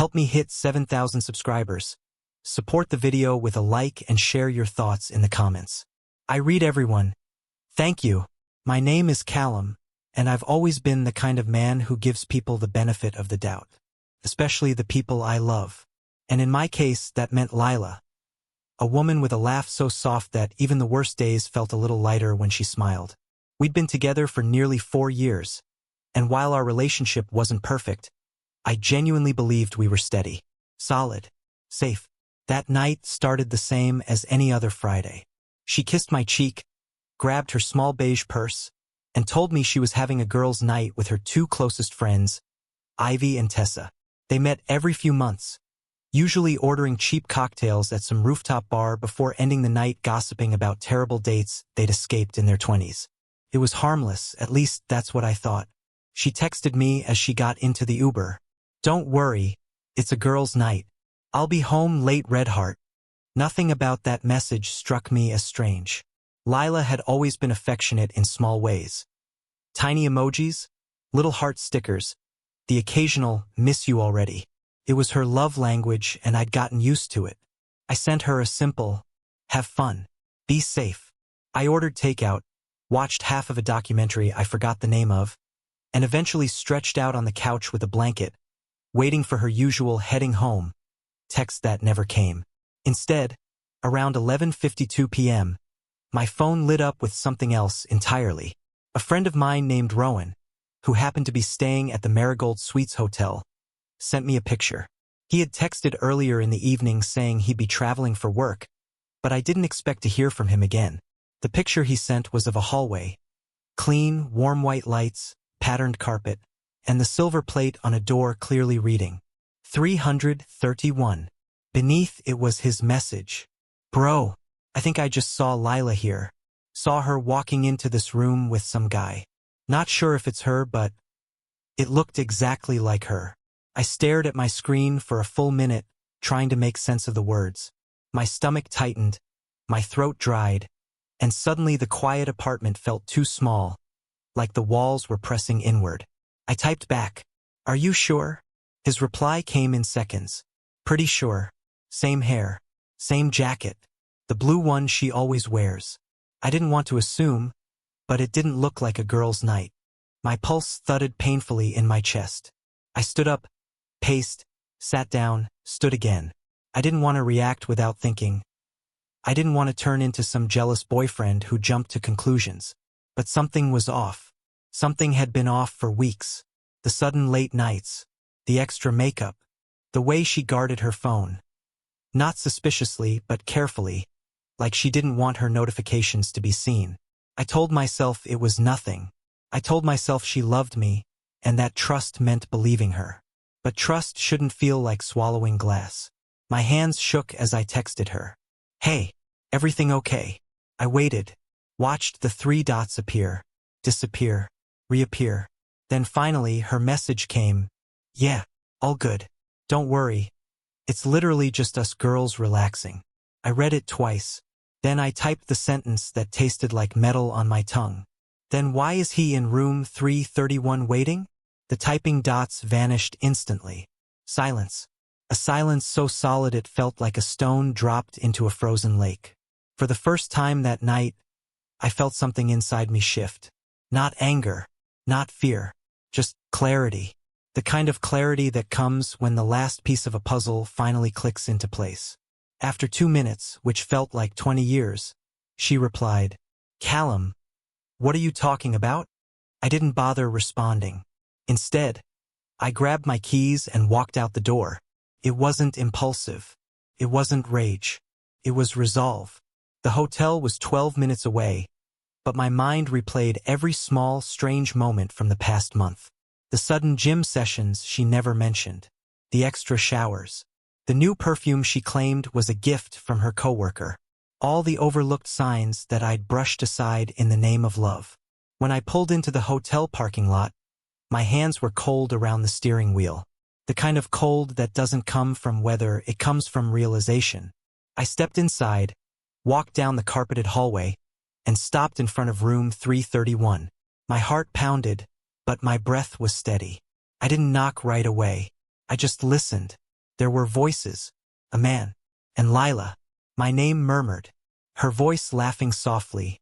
Help me hit 7,000 subscribers. Support the video with a like and share your thoughts in the comments. I read everyone. Thank you. My name is Callum, and I've always been the kind of man who gives people the benefit of the doubt, especially the people I love. And in my case, that meant Lila. A woman with a laugh so soft that even the worst days felt a little lighter when she smiled. We'd been together for nearly 4 years, and while our relationship wasn't perfect, I genuinely believed we were steady, solid, safe. That night started the same as any other Friday. She kissed my cheek, grabbed her small beige purse, and told me she was having a girls' night with her 2 closest friends, Ivy and Tessa. They met every few months, usually ordering cheap cocktails at some rooftop bar before ending the night gossiping about terrible dates they'd escaped in their 20s. It was harmless, at least that's what I thought. She texted me as she got into the Uber. "Don't worry, it's a girls' night. I'll be home late, Redheart." Nothing about that message struck me as strange. Lila had always been affectionate in small ways. Tiny emojis, little heart stickers, the occasional "miss you already." It was her love language, and I'd gotten used to it. I sent her a simple, "Have fun. Be safe." I ordered takeout, watched half of a documentary I forgot the name of, and eventually stretched out on the couch with a blanket, waiting for her usual heading home text that never came. Instead, around 11:52 p.m., my phone lit up with something else entirely. A friend of mine named Rowan, who happened to be staying at the Marigold Suites Hotel, sent me a picture. He had texted earlier in the evening saying he'd be traveling for work, but I didn't expect to hear from him again. The picture he sent was of a hallway. Clean, warm white lights, patterned carpet, and the silver plate on a door clearly reading 331. Beneath it was his message. "Bro, I think I just saw Lila here. Saw her walking into this room with some guy. Not sure if it's her, but it looked exactly like her." I stared at my screen for a full minute, trying to make sense of the words. My stomach tightened, my throat dried, and suddenly the quiet apartment felt too small, like the walls were pressing inward. I typed back, "Are you sure?" His reply came in seconds. "Pretty sure. Same hair. Same jacket. The blue one she always wears." I didn't want to assume, but it didn't look like a girl's night. My pulse thudded painfully in my chest. I stood up, paced, sat down, stood again. I didn't want to react without thinking. I didn't want to turn into some jealous boyfriend who jumped to conclusions. But something was off. Something had been off for weeks. The sudden late nights, the extra makeup, the way she guarded her phone. Not suspiciously, but carefully, like she didn't want her notifications to be seen. I told myself it was nothing. I told myself she loved me, and that trust meant believing her. But trust shouldn't feel like swallowing glass. My hands shook as I texted her. "Hey, everything okay?" I waited, watched the 3 dots appear, disappear, reappear. Then finally her message came. "Yeah, all good. Don't worry. It's literally just us girls relaxing." I read it twice. Then I typed the sentence that tasted like metal on my tongue. "Then why is he in room 331 waiting?" The typing dots vanished instantly. Silence. A silence so solid it felt like a stone dropped into a frozen lake. For the first time that night, I felt something inside me shift. Not anger, not fear, just clarity. The kind of clarity that comes when the last piece of a puzzle finally clicks into place. After 2 minutes, which felt like 20 years, she replied, "Callum, what are you talking about?" I didn't bother responding. Instead, I grabbed my keys and walked out the door. It wasn't impulsive. It wasn't rage. It was resolve. The hotel was 12 minutes away, but my mind replayed every small, strange moment from the past month. The sudden gym sessions she never mentioned. The extra showers. The new perfume she claimed was a gift from her coworker. All the overlooked signs that I'd brushed aside in the name of love. When I pulled into the hotel parking lot, my hands were cold around the steering wheel. The kind of cold that doesn't come from weather, it comes from realization. I stepped inside, walked down the carpeted hallway, and stopped in front of room 331. My heart pounded, but my breath was steady. I didn't knock right away. I just listened. There were voices, a man, and Lila. My name murmured, her voice laughing softly.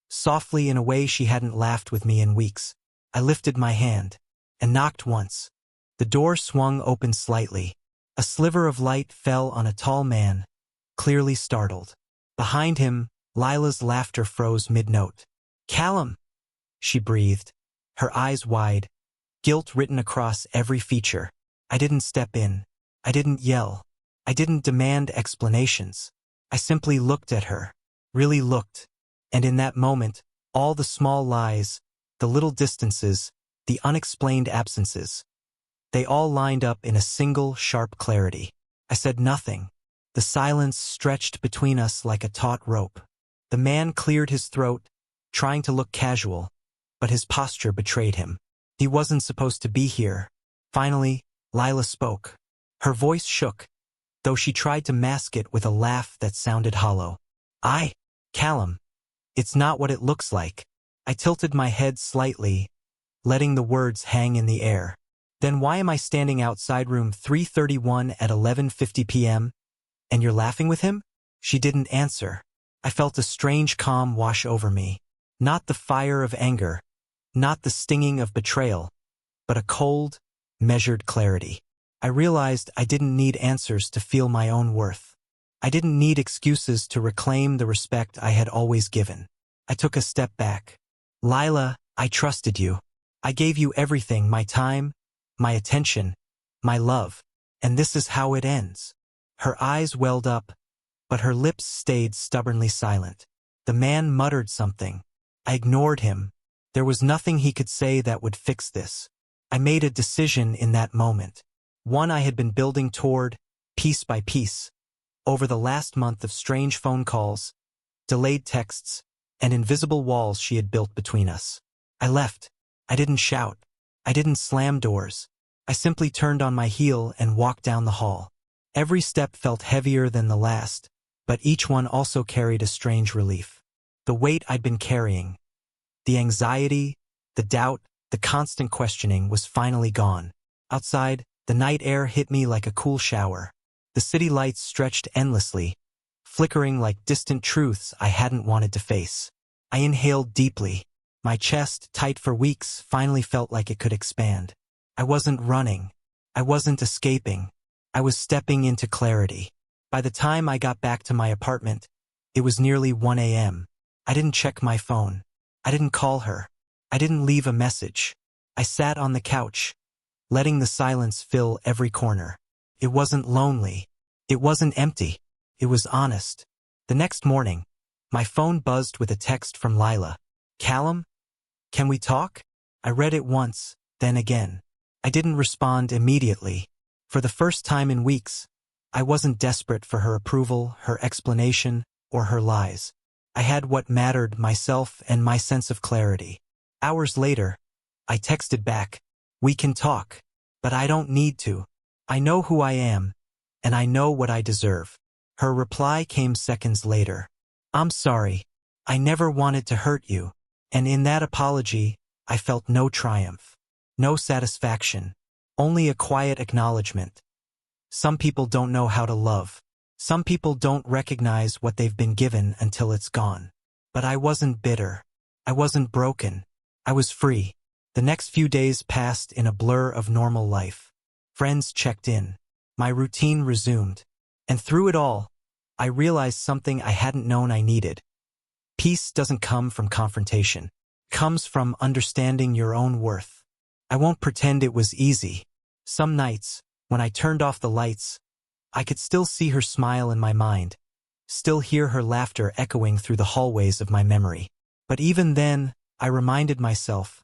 Softly in a way she hadn't laughed with me in weeks. I lifted my hand and knocked once. The door swung open slightly. A sliver of light fell on a tall man, clearly startled. Behind him, Lila's laughter froze mid-note. "Callum!" she breathed, her eyes wide, guilt written across every feature. I didn't step in. I didn't yell. I didn't demand explanations. I simply looked at her, really looked. And in that moment, all the small lies, the little distances, the unexplained absences, they all lined up in a single sharp clarity. I said nothing. The silence stretched between us like a taut rope. The man cleared his throat, trying to look casual, but his posture betrayed him. He wasn't supposed to be here. Finally, Lila spoke. Her voice shook, though she tried to mask it with a laugh that sounded hollow. Callum. It's not what it looks like." I tilted my head slightly, letting the words hang in the air. "Then why am I standing outside room 331 at 11:50 p.m.? And you're laughing with him?" She didn't answer. I felt a strange calm wash over me. Not the fire of anger, not the stinging of betrayal, but a cold, measured clarity. I realized I didn't need answers to feel my own worth. I didn't need excuses to reclaim the respect I had always given. I took a step back. "Lila, I trusted you. I gave you everything, my time, my attention, my love. And this is how it ends." Her eyes welled up, but her lips stayed stubbornly silent. The man muttered something. I ignored him. There was nothing he could say that would fix this. I made a decision in that moment. One I had been building toward, piece by piece, over the last month of strange phone calls, delayed texts, and invisible walls she had built between us. I left. I didn't shout. I didn't slam doors. I simply turned on my heel and walked down the hall. Every step felt heavier than the last, but each one also carried a strange relief. The weight I'd been carrying, the anxiety, the doubt, the constant questioning was finally gone. Outside, the night air hit me like a cool shower. The city lights stretched endlessly, flickering like distant truths I hadn't wanted to face. I inhaled deeply. My chest, tight for weeks, finally felt like it could expand. I wasn't running. I wasn't escaping. I was stepping into clarity. By the time I got back to my apartment, it was nearly 1 a.m. I didn't check my phone. I didn't call her. I didn't leave a message. I sat on the couch, letting the silence fill every corner. It wasn't lonely. It wasn't empty. It was honest. The next morning, my phone buzzed with a text from Lila. "Callum? Can we talk?" I read it once, then again. I didn't respond immediately. For the first time in weeks, I wasn't desperate for her approval, her explanation, or her lies. I had what mattered, myself and my sense of clarity. Hours later, I texted back, "We can talk, but I don't need to. I know who I am, and I know what I deserve." Her reply came seconds later. "I'm sorry. I never wanted to hurt you." And in that apology, I felt no triumph, no satisfaction, only a quiet acknowledgement. Some people don't know how to love. Some people don't recognize what they've been given until it's gone. But I wasn't bitter. I wasn't broken. I was free. The next few days passed in a blur of normal life. Friends checked in. My routine resumed. And through it all, I realized something I hadn't known I needed. Peace doesn't come from confrontation. It comes from understanding your own worth. I won't pretend it was easy. Some nights, when I turned off the lights, I could still see her smile in my mind, still hear her laughter echoing through the hallways of my memory. But even then, I reminded myself,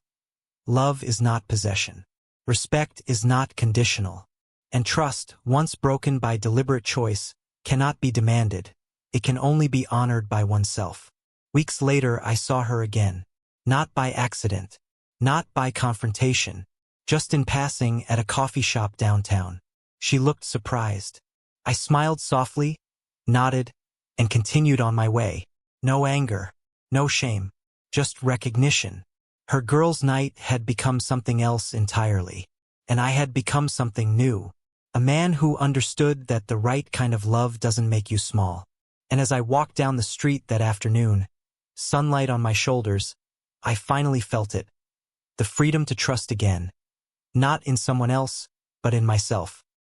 love is not possession. Respect is not conditional. And trust, once broken by deliberate choice, cannot be demanded. It can only be honored by oneself. Weeks later, I saw her again. Not by accident. Not by confrontation. Just in passing at a coffee shop downtown. She looked surprised. I smiled softly, nodded, and continued on my way. No anger, no shame, just recognition. Her girls' night had become something else entirely. And I had become something new. A man who understood that the right kind of love doesn't make you small. And as I walked down the street that afternoon, sunlight on my shoulders, I finally felt it. The freedom to trust again. Not in someone else, but in myself.